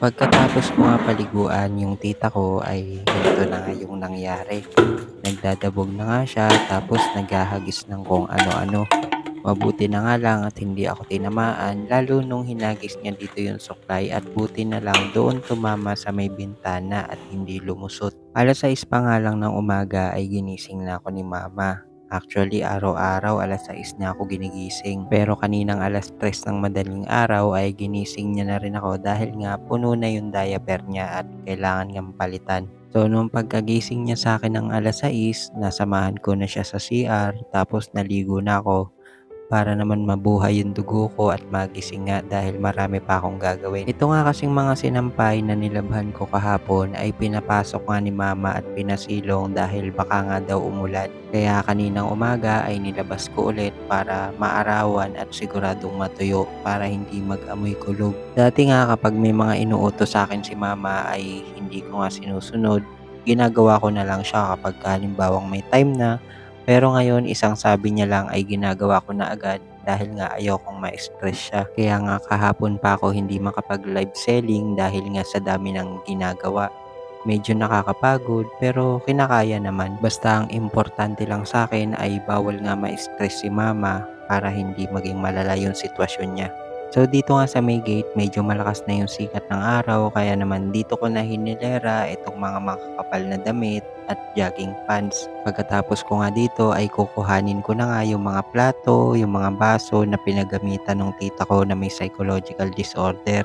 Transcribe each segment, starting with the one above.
Pagkatapos ko nga paliguan yung tita ko ay ganito na nga yung nangyari. Nagdadabog na nga siya tapos naghahagis ng kung ano-ano. Mabuti na nga lang at hindi ako tinamaan lalo nung hinagis niya dito yung supply at buti na lang doon tumama sa may bintana at hindi lumusot. Alas 6 pa nga lang ng umaga ay ginising na ako ni mama. Actually, araw-araw alas 6 na ako ginigising. Pero kaninang alas 3 ng madaling araw ay ginising niya na rin ako dahil nga puno na yung diaper niya at kailangan niyang palitan. So, nung pagkagising niya sa akin ng alas 6, nasamahan ko na siya sa CR tapos naligo na ako para naman mabuhay yung dugo ko at magising nga dahil marami pa akong gagawin. Ito nga kasing mga sinampay na nilabhan ko kahapon ay pinapasok nga ni mama at pinasilong dahil baka nga daw umulan. Kaya kaninang umaga ay nilabas ko ulit para maarawan at siguradong matuyo para hindi mag-amoy kulog. Dati nga kapag may mga inuutos sa akin si mama ay hindi ko nga sinusunod. Ginagawa ko na lang siya kapag halimbawang may time na, pero ngayon isang sabi niya lang ay ginagawa ko na agad dahil nga ayokong ma-stress siya. Kaya nga kahapon pa ako hindi makapag-live selling dahil nga sa dami ng ginagawa. Medyo nakakapagod pero kinakaya naman. Basta ang importante lang sa akin ay bawal nga ma-stress si mama para hindi maging malala yung sitwasyon niya. So dito nga sa may gate, medyo malakas na yung sikat ng araw kaya naman dito ko na hinilera itong mga makakapal na damit at jogging pants. Pagkatapos ko nga dito ay kukuhanin ko na nga yung mga plato, yung mga baso na pinagamitan ng tita ko na may psychological disorder.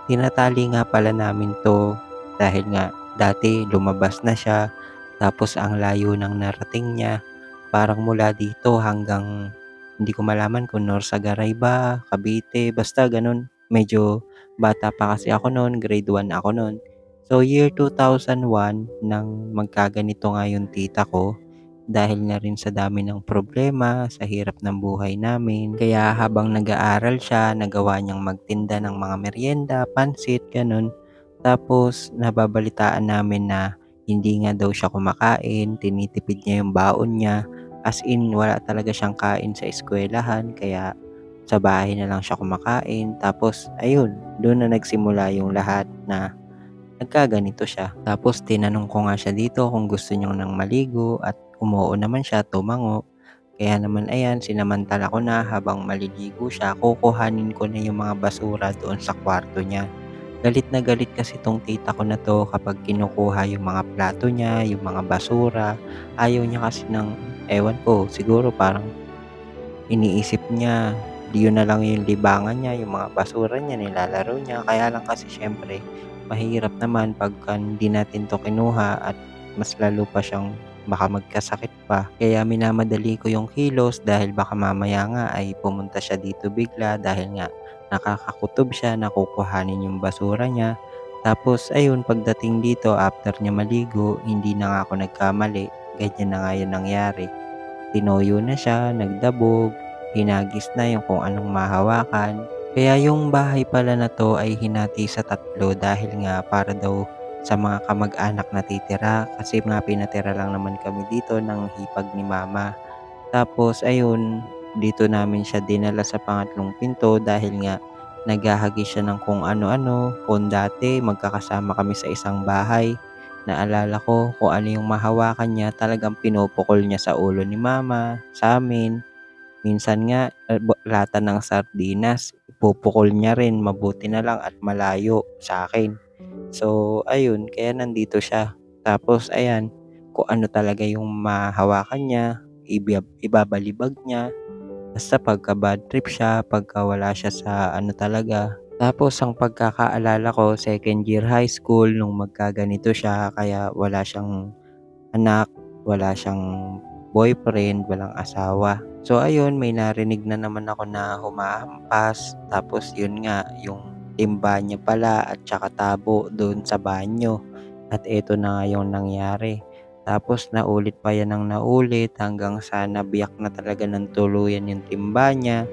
Tinatali nga pala namin to dahil nga dati lumabas na siya tapos ang layo ng narating niya. Parang mula dito hanggang hindi ko malaman kung Norsagaray ba, Cavite, basta ganun. Medyo bata pa kasi ako noon, grade 1 ako noon. So year 2001 nang magkaganito nga yung tita ko dahil na rin sa dami ng problema, sa hirap ng buhay namin. Kaya habang nag-aaral siya, nagawa niyang magtinda ng mga merienda, pansit, ganun. Tapos nababalitaan namin na hindi nga daw siya kumakain, tinitipid niya yung baon niya. As in, wala talaga siyang kain sa eskwelahan, kaya sa bahay na lang siya kumakain. Tapos, ayun, doon na nagsimula yung lahat na nagkaganito siya. Tapos, tinanong ko nga siya dito kung gusto niyo nang maligo at umuo naman siya, tumango. Kaya naman ayan, sinamantala ko na habang maliligo siya, kukuhanin ko na yung mga basura doon sa kwarto niya. Galit na galit kasi tong tita ko na to kapag kinukuha yung mga plato niya, yung mga basura. Ayaw niya kasi ng, ewan ko, siguro parang iniisip niya, yun na lang yung libangan niya, yung mga basura niya, nilalaro niya. Kaya lang kasi syempre, mahirap naman pagka hindi natin to kinuha at mas lalo pa siyang baka magkasakit pa. Kaya minamadali ko yung kilos dahil baka mamaya nga ay pumunta siya dito bigla dahil nga nakakakutob siya na kukuhanin yung basura niya. Tapos ayun, pagdating dito after niya maligo, hindi na nga ako nagkamali. Ganyan na nga yun nangyari. Tinoyo na siya, nagdabog, hinagis na yung kung anong mahawakan. Kaya yung bahay pala na to ay hinati sa tatlo dahil nga para daw sa mga kamag-anak na titira kasi nga pinatira lang naman kami dito ng hipag ni mama. Tapos ayun, dito namin siya dinala sa pangatlong pinto dahil nga naghahagis siya ng kung ano-ano. Kung dati magkakasama kami sa isang bahay, naalala ko kung ano yung mahawakan niya, talagang pinupukol niya sa ulo ni mama, sa amin. Minsan nga lata ng sardinas, ipupukol niya rin, mabuti na lang at malayo sa akin. So ayun, kaya nandito siya. Tapos ayan, kung ano talaga yung mahawakan niya, ibabalibag niya. Basta pagka bad trip siya, pagka wala siya sa ano talaga. Tapos ang pagkakaalala ko, second year high school nung magkaganito siya, kaya wala siyang anak, wala siyang boyfriend, walang asawa. So ayun, may narinig na naman ako na humahampas. Tapos yun nga, yung timba niya pala at saka tabo doon sa banyo. At eto na nga yung nangyari. Tapos naulit pa yan ng naulit hanggang sa nabiyak na talaga ng tuluyan yung timba niya.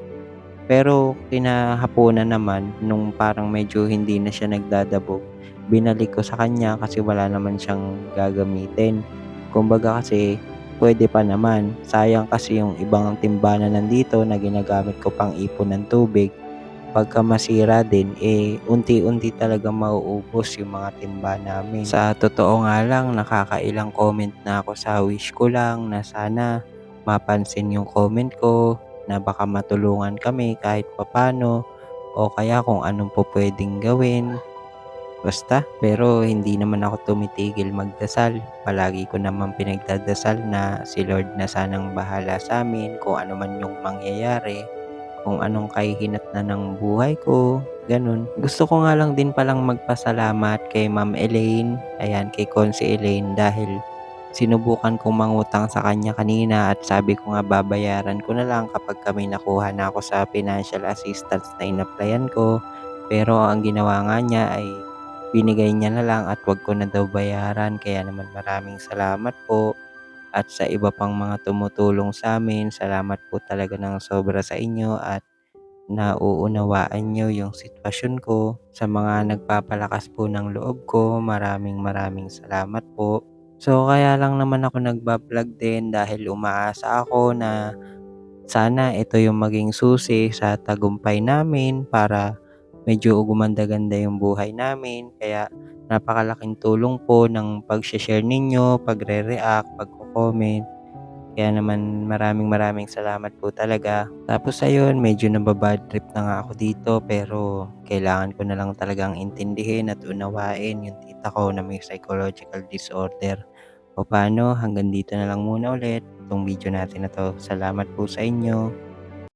Pero kinahapunan naman nung parang medyo hindi na siya nagdadabog, binalik ko sa kanya kasi wala naman siyang gagamitin. Kumbaga kasi pwede pa naman, sayang kasi yung ibang timba na nandito na ginagamit ko pang ipon ng tubig pagka masira din, unti-unti talagang mauubos yung mga timba namin. Sa totoo nga lang, nakakailang comment na ako sa wish ko lang na sana mapansin yung comment ko, na baka matulungan kami kahit papaano o kaya kung anong pupuwedeng gawin. Basta, pero hindi naman ako tumitigil magdasal. Palagi ko naman pinagdadasal na si Lord na sanang bahala sa'min kung ano man yung mangyayari, kung anong kahihinatnan ng buhay ko, gano'n. Gusto ko nga lang din palang magpasalamat kay Ma'am Elaine, ayan, kay Conse Elaine dahil sinubukan kong mangutang sa kanya kanina at sabi ko nga babayaran ko na lang kapagka may nakuha na ako sa financial assistance na in-applyan ko. Pero ang ginawa nga niya ay binigay niya na lang at 'wag ko na daw bayaran. Kaya naman maraming salamat po at sa iba pang mga tumutulong sa'min, salamat po talaga ng sobra sa inyo at nauunawaan niyo yung sitwasyon ko. Sa mga nagpapalakas po ng loob ko, maraming maraming salamat po. So, kaya lang naman ako nagba-vlog din dahil umaasa ako na sana ito yung maging susi sa tagumpay namin para medyo gumanda-ganda yung buhay namin. Kaya napakalaking tulong po ng pag-she-share ninyo, pagre-react, pagko-comment. Kaya naman maraming maraming salamat po talaga. Tapos ayun, medyo naba-bad trip na nga ako dito pero kailangan ko na lang talagang intindihin at unawain yung tita ko na may psychological disorder. O paano, hanggang dito na lang muna ulit itong video natin na 'to. Salamat po sa inyo.